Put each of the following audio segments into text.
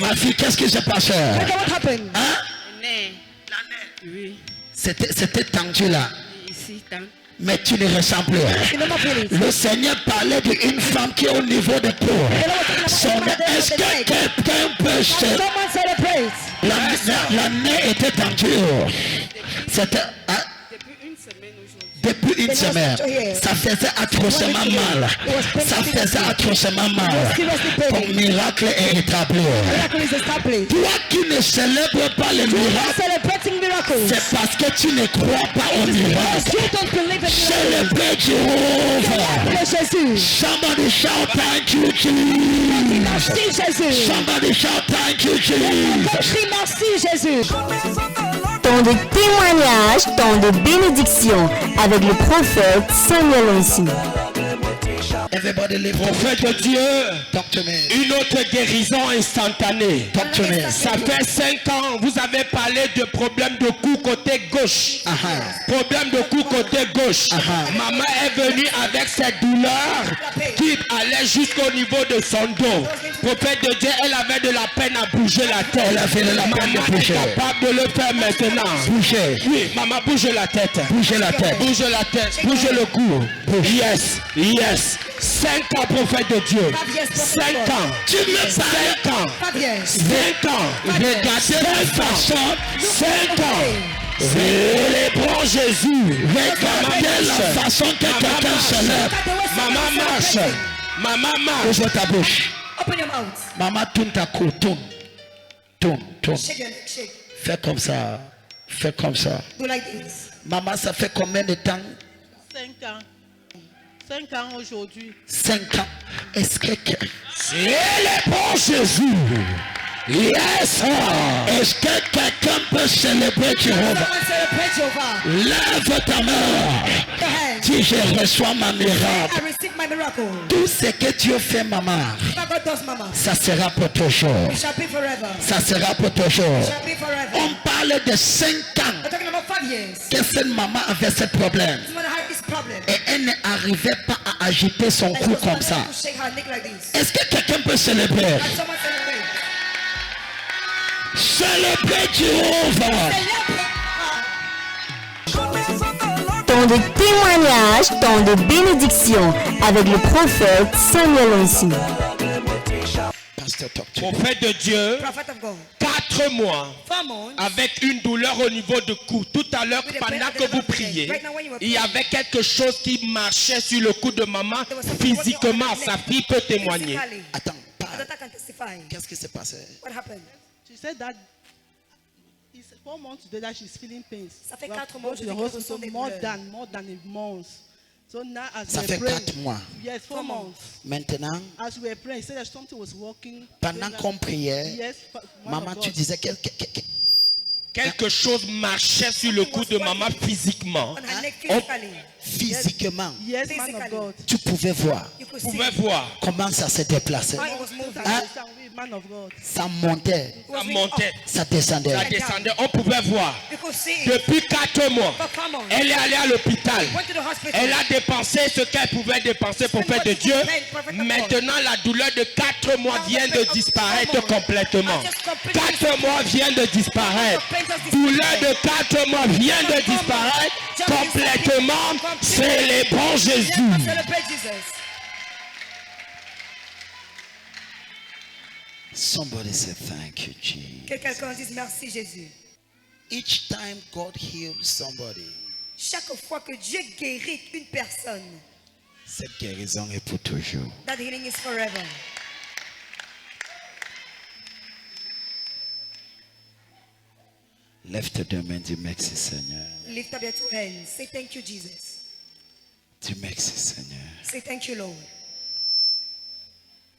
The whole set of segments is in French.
Ma fille, qu'est-ce qui s'est passé? What happened? Hein? Oui, C'était tendu là. ici, tant. Mais tu ne ressens plus. You never feel it. Le Seigneur parlait d'une femme qui est au niveau de peau. Est-ce que quelqu'un peut se... Someone celebrate. La nez était tendue. C'était... hein? Depuis une semaine aujourd'hui. Depuis une semaine, ça faisait atrocement mal. Ça faisait atrocement mal. Ton miracle est établi. Miracle is established. Toi qui ne célèbres pas les miracles, Celebrating miracles. c'est parce que tu ne crois pas aux miracles. You don't believe in miracles. Célèbre Jéhovah. Jésus. Somebody shout thank you, Jesus. Merci Jésus. Somebody shout thank you, Jesus. Merci Jésus. Temps de témoignage, temps de bénédiction avec le prophète Samuel Onsi. Everybody live Prophète de Dieu, talk to me. une autre guérison instantanée. Talk to me. Ça fait 5 ans, vous avez parlé de problème de cou côté gauche. Problème de cou côté gauche. Maman est venue avec cette douleur qui allait jusqu'au niveau de son dos. Prophète de Dieu, elle avait de la peine à bouger la tête. Elle avait de la peine de Maman bouger. est capable de le faire maintenant. Bougez. Oui, maman, bouge la tête. Bougez la tête. Bouge la tête, bouge le cou. Yes, yes. 5 ans, prophète de Dieu. 5 ans. Tu me 5 ans. 5 ans. regardez la façon. 5 ans. Célébrons Jésus. Regardez la façon que quelqu'un se lève. Maman marche. Maman marche. Ouvre ta bouche. Open your mouth. Maman, tourne ta cou. Tourne. Tourne. Tourne. Shake your leg. Shake. Fais comme ça. Fais comme ça. Do like this. Maman, ça fait combien de temps? 5 ans. 5 ans aujourd'hui. 5 ans. Est-ce que... Célébrons Jésus. Yes. Est-ce que quelqu'un peut célébrer Jéhovah? Someone celebrate Jehovah. Lève ta main. Go ahead. Dis, je reçois ma miracle. I receive my miracle. Tout ce que Dieu fait, maman, What God does, Mama. ça sera pour toujours. It shall be forever. Ça sera pour toujours. It shall be forever. On parle de 5 ans We're talking about 5 years. que cette maman avait ce problème. This mother had this problem. Et elle n'arrivait pas à agiter son Like cou this comme mother ça. had to shake her neck like this. Est-ce que quelqu'un peut célébrer? And someone celebrate. Célébrer Jéhovah. Temps de témoignage, temps de bénédiction avec le prophète Samuel Onsi. Pasteur, talk to me. Prophète de Dieu, Prophet of God. 4 mois 4 months. avec une douleur au niveau du cou. Tout à l'heure, pendant que vous priez, il y avait quelque chose qui marchait sur le cou de maman physiquement. Sa fille peut témoigner. Physically. Attends, The parle. daughter can testify. Qu'est-ce qui s'est passé? What happened? She said that it's 4 months today that she's feeling pains. Ça fait We have 4 to mois go to the que je hospital ressens des more douleurs. than a month. So now as Ça we fait were praying, 4 mois. yes, 4 months. Maintenant, As we were praying, he said that something was working. pendant qu'on priait, Yes, man maman, of tu God. disais Quelque chose marchait sur le cou de maman physiquement. On her neck Oh. physically. physiquement, Yes, man of God. tu pouvais voir You could Vous see pouvez voir, comment ça se déplaçait. how it was moving. Hein? Man of God. Ça montait, ça montait, ça descendait. ça descendait. On pouvait voir. You could see it. Depuis 4 mois, For 4 months. elle est allée à l'hôpital. Went to the hospital. Elle a dépensé ce qu'elle pouvait dépenser, prophète de Dieu. Maintenant, la douleur de 4 mois vient de disparaître complètement. 4 mois vient de disparaître. Douleur de 4 mois vient de disparaître complètement. Célébrons Jésus. Celebrate Jesus. Somebody say thank you, Que Jesus. quelqu'un dise merci Jésus. Each time God heals somebody, Chaque fois que Dieu guérit une personne, cette guérison est pour toujours. that healing is forever. Lève tes deux mains, dis merci Seigneur. Lift up your 2 hands. Say thank you, Jesus. Dis merci Seigneur. Say thank you, Lord.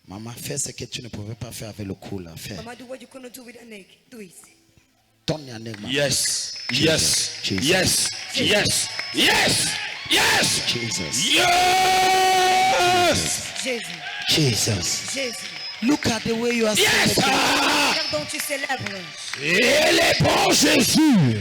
Maman, fais ce que tu ne pouvais pas faire avec le cou là. Fais. Mama, do what you couldn't do with your neck. Do it. Tourne la neige, maman. Yes, yes, Jesus. yes, yes, yes, yes, Jesus. yes. Jésus. Jesus. Jésus. Look at the way you are Yes! celebrating. Ah! Regarde dont tu célèbres. Célébrons Jésus.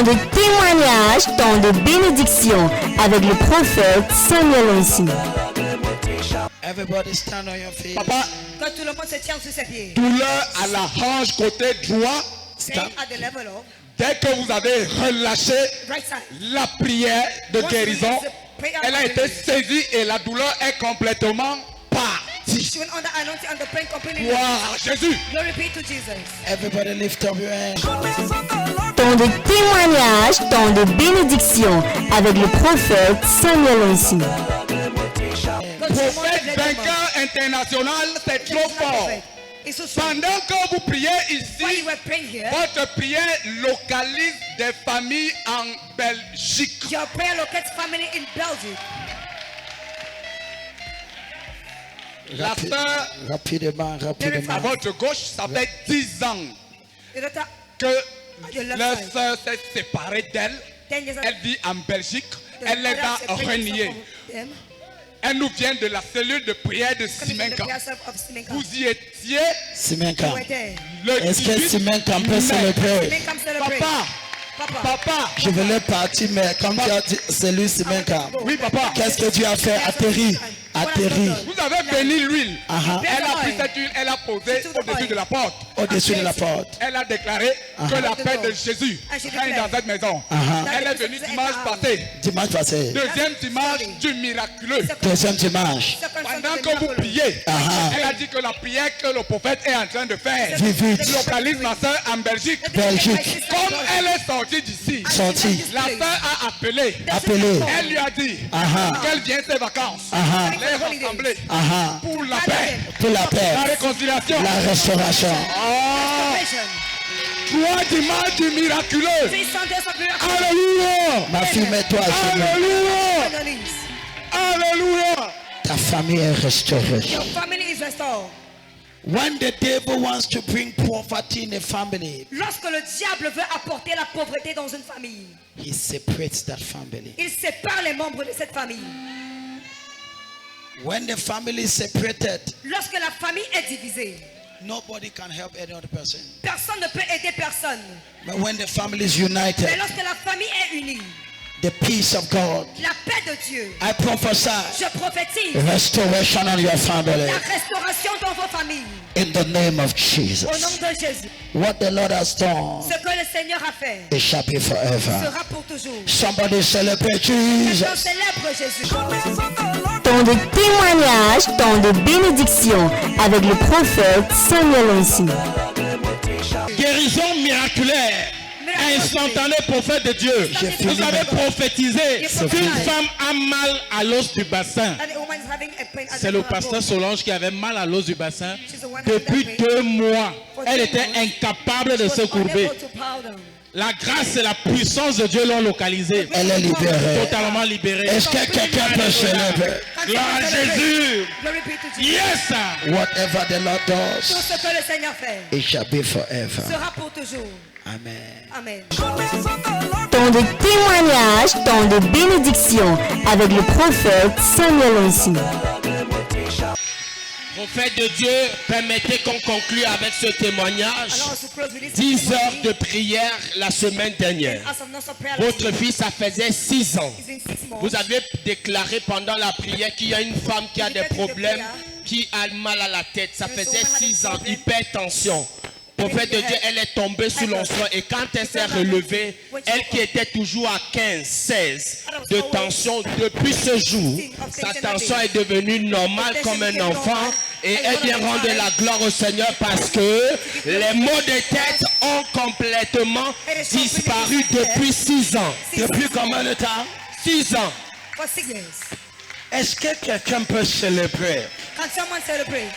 Temps de témoignage, temps de bénédiction avec le prophète Samuel Onsi. Everybody stand on your feet. Papa, Quand tout le monde se tient sur ses pieds. douleur à la hanche côté droit. Pain at the level of Dès que vous avez relâché right side. la prière de guérison, elle a été saisie et la douleur est complètement partie. She went under anointing and the pain completely. Gloire à Jésus. Glory be to Jesus. Everybody lift up your hand. Temps de témoignage, temps de bénédiction avec le prophète Samuel Onsi. Prophète vainqueur international, c'est trop fort. It's so strong. Pendant que vous priez While ici, you were praying here, votre prière localise des familles en Belgique. your prayer locates family in Belgium. La sœur Rapidement, à rapidement. votre gauche, ça fait 10 ans The daughter que at the left leur side. sœur s'est séparée d'elle. 10 years Elle vit en Belgique. the Elle les mother a separated reniés. herself from them. Elle nous vient de la cellule de prière de Coming from the Simenka. prayer self of Simenka. Vous y étiez Simenka. You were there. le Est-ce que 18 Simenka peut mai. célébrer? Simenka celebrate. Papa, Papa. papa, Je voulais partir, mais comme tu as dit, c'est lui Simenka. oui papa, Qu'est-ce que tu as fait? Atterri. Atterri. vous avez béni l'huile. Ah, Elle a pris cette huile, elle a posé au-dessus de la porte. Au-dessus de la porte. Elle a déclaré que la paix de Jésus règne dans cette maison. Elle est venue dimanche passé. Dimanche passé. Deuxième dimanche du miraculeux. Deuxième dimanche. Pendant que vous priez, elle a dit que la prière que le prophète est en train de faire Vivite. localise ma soeur en Belgique. Belgique. Comme elle est sortie d'ici, Sorti. la soeur a appelé. Appelé. Elle lui a dit qu'elle vient ses vacances. Les rassembler pour la paix, Pour la paix. la réconciliation. La restauration. Trois dimanches du miraculeux. Alléluia. Ma fille, mets-toi à genoux. Alléluia. Alléluia. Ta famille est restaurée. Your family is restored. When the devil wants to bring poverty in a family, Lorsque le diable veut apporter la pauvreté dans une famille, he separates that family. il sépare les membres de cette famille. When the family is separated, Lorsque la famille est divisée, nobody can help any other person. personne ne peut aider personne. But when the family is Mais united, lorsque la famille est unie, the peace of God, la paix de Dieu, I prophesy je prophétise restoration on your family la restauration dans vos familles. in the name of Au Jesus. nom de Jésus. What the Lord has done, Ce que le Seigneur a fait it shall be forever. sera pour toujours. Somebody celebrate Je Jesus. célèbre Jésus. Temps de témoignage, temps de bénédiction avec le prophète Samuel Onsi. Guérison miraculaire. Instantané prophète de Dieu. Vous avez prophétisé qu'une femme a mal à l'os du bassin. And the woman is having a pain at C'est the le bone. pasteur Solange qui avait mal à l'os du bassin. Depuis 2 mois, elle était incapable de She se was courber. unable to bow down. La grâce et la puissance de Dieu l'ont localisée. Elle est libérée. Totalement libérée. Est-ce que quelqu'un peut célébrer? Gloire à Jésus. Glory be to Jesus. Yes, sir. Whatever the Lord Tout does, ce que le Seigneur fait it shall be forever. sera pour toujours. Amen. Amen. Temps de témoignage, temps de bénédiction avec le prophète Samuel Onsi. Prophète de Dieu, permettez qu'on conclue avec ce témoignage. Alors, to close with this 10 heures testimony, de prière la semaine dernière. as of non-stop prayer Votre fils, ça faisait 6 ans. is in 6 months. Vous avez déclaré pendant la prière qu'il y a une femme qui a des problèmes, qui a mal à la tête. Ça faisait 6 ans, hypertension. Prophète de Dieu, elle est tombée sous l'onction et quand elle s'est relevée, elle qui était toujours à 15, 16 de tension, depuis ce jour, sa tension est devenue normale comme un enfant et elle vient rendre la gloire au Seigneur parce que les maux de tête ont complètement disparu depuis 6 ans. Depuis combien de temps? 6 ans. For 6 years. Est-ce que quelqu'un peut célébrer? Can someone celebrate?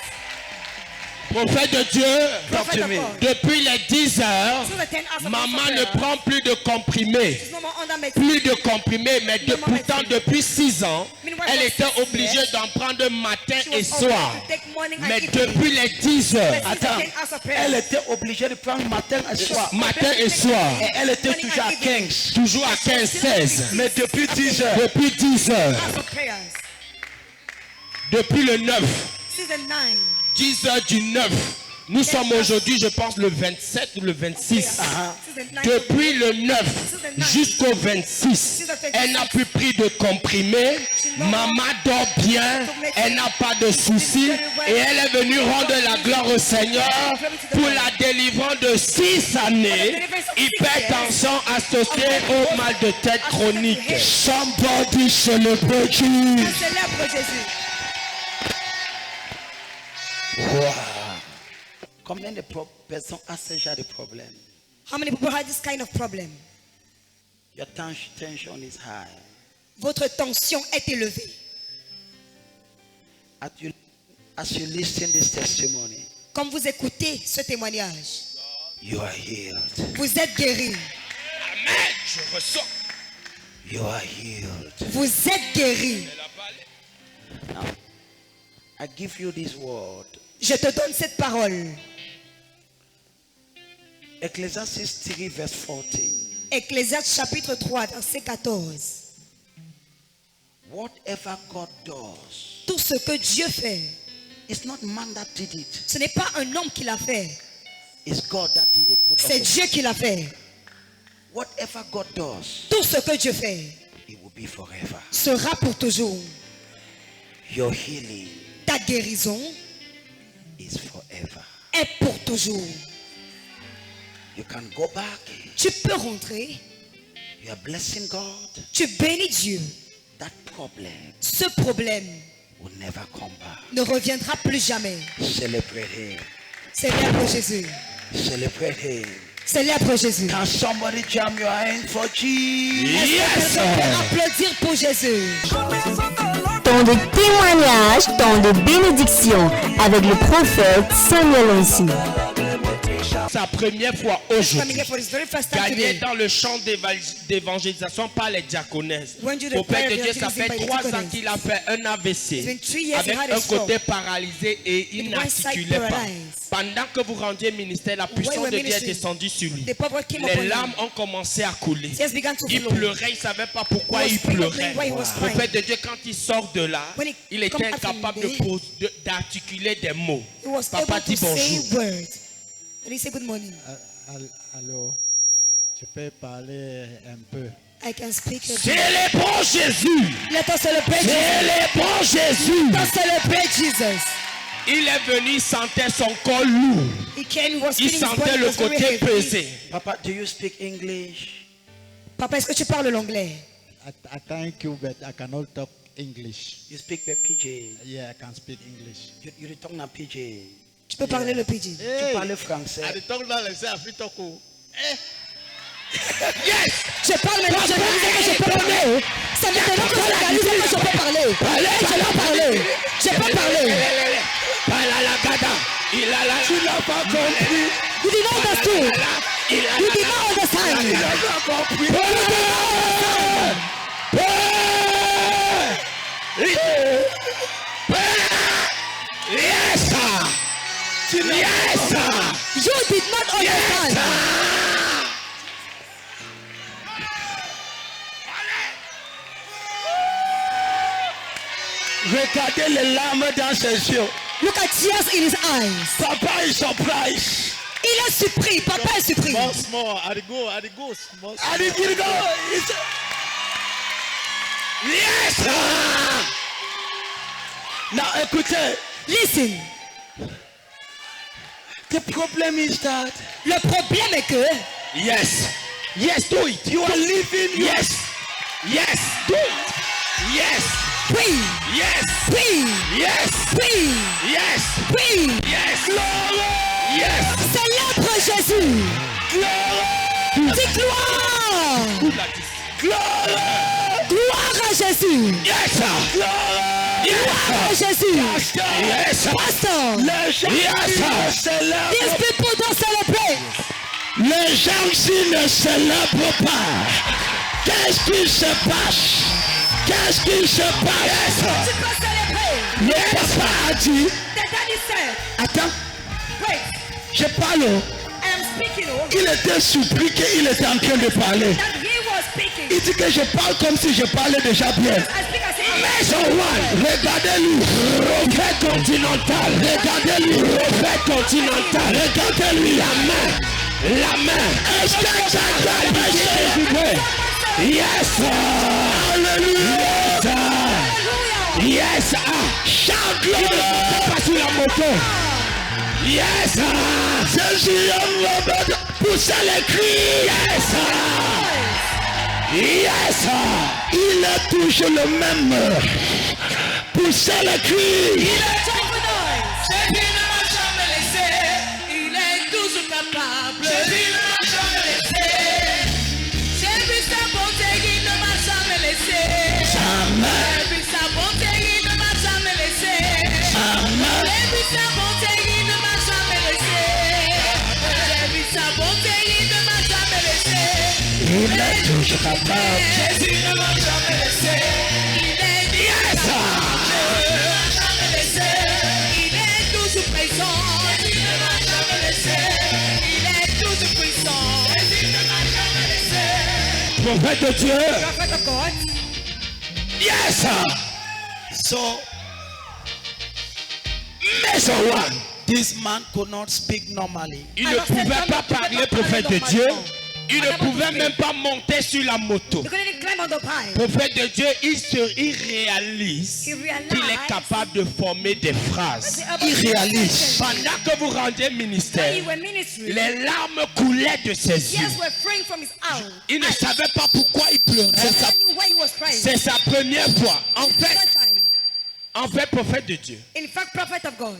Prophète de Dieu, Prophet of God. depuis les 10 heures, So the 10 hours of maman non-stop ne prayer, prend plus de comprimés. she's no more under medicine. Plus de comprimés, mais pourtant depuis 6 ans, elle était obligée d'en prendre matin She et was soir. obliged to take morning and Mais evening. depuis les 10 heures, But since the 10 hours of prayer, Elle était obligée de prendre matin et soir. matin et soir, Et elle était toujours à 15. toujours à 15-16. Mais depuis 10 heures, Depuis 10 heures, hours of prayers. depuis le 9, Since the 9, 10 heures du 9, Nous sommes aujourd'hui, je pense, le 27 ou le 26. Depuis le 9 jusqu'au 26, elle n'a plus pris de comprimés. Maman dort bien, elle n'a pas de soucis. Et elle est venue rendre la gloire au Seigneur pour la délivrance de 6 années. Hypertension associée au mal de tête chronique. Somebody celebrate Jesus. Célèbre Jésus. Wow. Combien de personnes ont ce genre de problème? How many people have this kind of problem? Your tension is high. Votre tension est élevée. As you listen this testimony, Comme vous écoutez ce témoignage, you are healed. vous êtes guéri. Amen. Je ressens. You are healed. Vous êtes guéri. Now, I give you this word. Je te donne cette parole. Ecclesiastes 3 verse 14. Ecclésiaste chapitre 3, verset 14. Whatever God does, Tout ce que Dieu fait, it's not man that did it. ce n'est pas un homme qui l'a fait. It's God that did it. Put C'est up Dieu qui l'a fait. Whatever God does, Tout ce que Dieu fait it will be forever. sera pour toujours. Your healing Ta guérison is forever. est pour toujours. You can go back. Tu peux rentrer. You are blessing God. Tu bénis Dieu. That problem Ce problème will never come back. ne reviendra plus jamais. Celebrate Him. Célèbre Jésus. Celebrate Him. Célèbre Jésus. Can somebody jam your hands for Jesus? Est-ce que quelqu'un peut applaudir pour Jésus? Temps de témoignage, temps de bénédiction avec le prophète Samuel Onsi. Sa première fois Coming aujourd'hui. here for his very first time Gagné today. dans le champ d'évangélisation par les diaconesses. When you Au Père de declare Dieu, ça fait evangelism by 3 ans diaconess. qu'il a fait un It's AVC been 3 years avec he had a un stroke. côté paralysé et il With one side n'articulait pas. paralyzed. Pendant que vous rendiez ministère, la puissance we're de Dieu est ministering, descendue sur lui. the power came Les upon him. larmes ont commencé à couler. Tears began to Il flow. pleurait, il ne savait pas pourquoi He was il praying, pleurait. why he was Au crying. Père de Dieu, quand il sort de là, When he il était come out incapable from there, d'articuler des mots. He was Papa able dit to say bonjour. words. And he said good morning. Allô, je peux parler un peu. I can speak a bit. Célébrons Jésus. Let us celebrate Jesus. Célébrons Jésus. Let us celebrate Jesus. Il est venu, il sentait son corps lourd. He came, he was Il feeling his sentait body le was very côté heavy. pesé. Papa, do you speak English? Papa, est-ce que tu parles l'anglais? I thank you, but I cannot talk English. You speak the PJ. Yeah, I can speak English. You return a PJ. Tu peux parler le pidgin. Tu parles français. talk dans les Afrique. Je parle maintenant, je réalise que je peux parler. Ça veut dire que je réalise que je peux parler. Je peux parler. Je peux parler. Tu n'as pas compris. You did not understand. You did not understand. Tu n'as pas compris. Yes, sir. Yes, sir. You did not understand. Regardez les larmes dans ses yeux. Look at tears in his eyes. Papa is surprised. Il est surpris. Papa est surpris. Small, I go, small. And if you go, Yes, sir. now écoutez, Listen. the problem is that Le problème est que Yes. Yes, do it. you are living your Yes. Yes, do it. Yes. oui, Yes. oui, Yes. oui, Yes. oui. Yes. Yes. Célèbre Jésus. Dis gloire. Gloire à Jésus. Yes, sir. Gloire à Jésus. Yes, sir. Pastor, les gens Yes, qui sir. ne célèbrent these people don't celebrate. les gens qui ne célèbrent pas. Qu'est-ce qui se passe? Qu'est-ce qui se passe? Tu peux célébrer. Le papa a dit, The daddy said, attends, wait, je parle. I am speaking. Il était surpris qu'il était en train de parler. That he was Il dit que je parle comme si je parlais déjà bien. Maison One, regardez-lui. Prophète continental, regardez-lui. Prophète continental, regardez-lui. La main. Est-ce que tu as yes, alléluia. Yes, chante gloire. Pas sur la moto. Yes, Jésus, poussez les cris. Yes, yes, il est toujours le même. Poussez les cris. Jésus ne m'a jamais laissé. Il est toujours capable. Jésus ne m'a jamais laissé. J'ai vu sa bonté, il ne m'a jamais laissé. Jamais. J'ai vu sa bonté, il ne m'a jamais laissé. Jamais. J'ai vu sa bonté, il ne m'a jamais laissé. J'ai vu sa bonté, il ne m'a jamais laissé. Il est toujours capable. Jésus ne m'a jamais laissé. Il est jamais laissé. Il est toujours présent. Jésus ne m'a jamais laissé. Il est toujours puissant. Jésus ne m'a jamais laissé. Prophète de Dieu. Prophet of God. Yes. So Maison One. this man could not speak normally. Il ne Alors, cet pouvait homme pas ne pouvait parler, pas prophète parler de Dieu. normalement. Il ne pouvait même pas monter sur la moto. You couldn't climb on the pile. Prophète de Dieu, il réalise He realized qu'il est capable de former des phrases. Il réalise. Pendant que vous rendiez When ministère, you were ministry, les larmes coulaient de ses yeux. tears were flowing from his eyes. Il ne savait pas pourquoi il pleurait. He knew why he was crying. C'est sa première fois. First time. En fait, prophète de Dieu, In fact, prophet of God.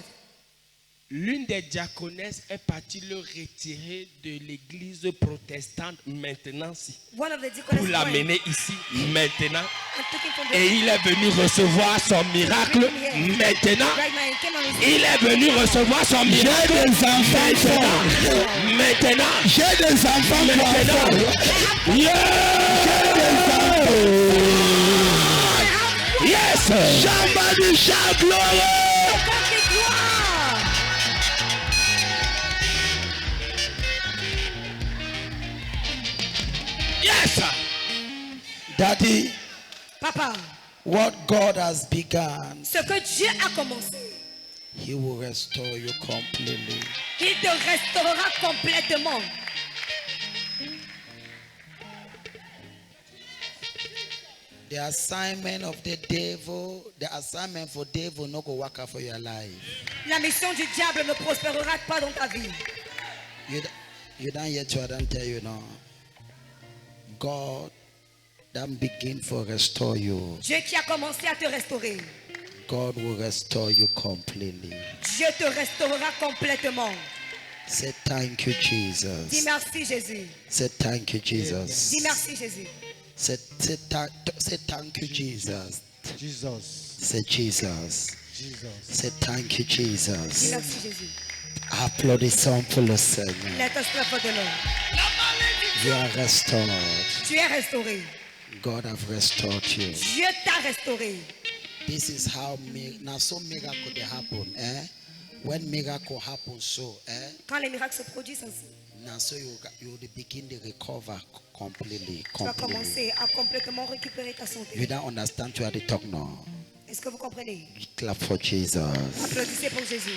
l'une des diaconesses est partie le retirer de l'église protestante maintenant One of the pour deaconess l'amener ici maintenant. and took him from the Et il est venu recevoir son miracle maintenant. right now and came on his Il est venu recevoir son miracle. J'ai des enfants forts. Maintenant. J'ai des enfants forts. Yeah. Yes. Somebody shout glory. Yes. Daddy, Papa, what God has begun, ce que Dieu a commencé, He will restore you completely. il te restaurera complètement. The assignment of the devil, the assignment for devil no go work out for your life. La mission du diable ne prospérera pas dans ta vie. You don't hear to I don't tell you now. God that begin for restore you. Dieu qui a commencé à te restaurer, God will restore you completely. Dieu te restaurera complètement. Say thank you, Dis Jesus. merci Jésus. Say thank you, Jesus. Dis merci Jésus. Say thank you, Jesus. Jesus. Say Jesus. Jesus. Say thank you, Dis Jesus. merci Jésus. Applaudissons pour le Seigneur. Let us clap for the Lord. You are restored. Tu es restauré. God have restored you. Dieu t'a restauré. This is how now so miracle they happen. When miracle happens, so Quand les miracles se produisent ainsi, now so you will begin to recover completely. tu vas commencer à complètement récupérer ta santé. You don't understand you are the talk now. Est-ce que vous comprenez? Clap for Jesus. Applaudissez pour Jésus.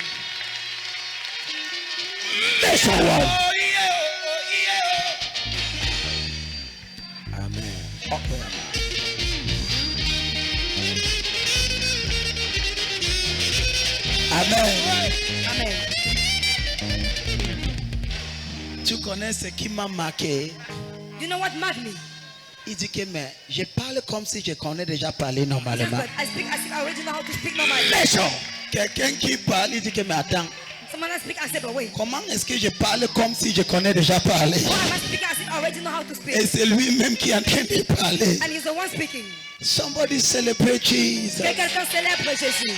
Maison One. Amen. Amen. Amen. Tu connais ce qui m'a marqué? You know what mad me? Il dit que mais je parle comme si je connais déjà parlé normalement. I speak as if I already know how to speak normally. Maison. Quelqu'un qui parle, il dit que mais attends. Someone else speak as if, but wait. Comment est-ce que je parle comme si je connais déjà parlé? Why am I speaking as if I already know how to speak? Et c'est lui-même qui est en train de parler. And he's the one speaking. Somebody celebrate Jesus. Que quelqu'un célèbre Jésus.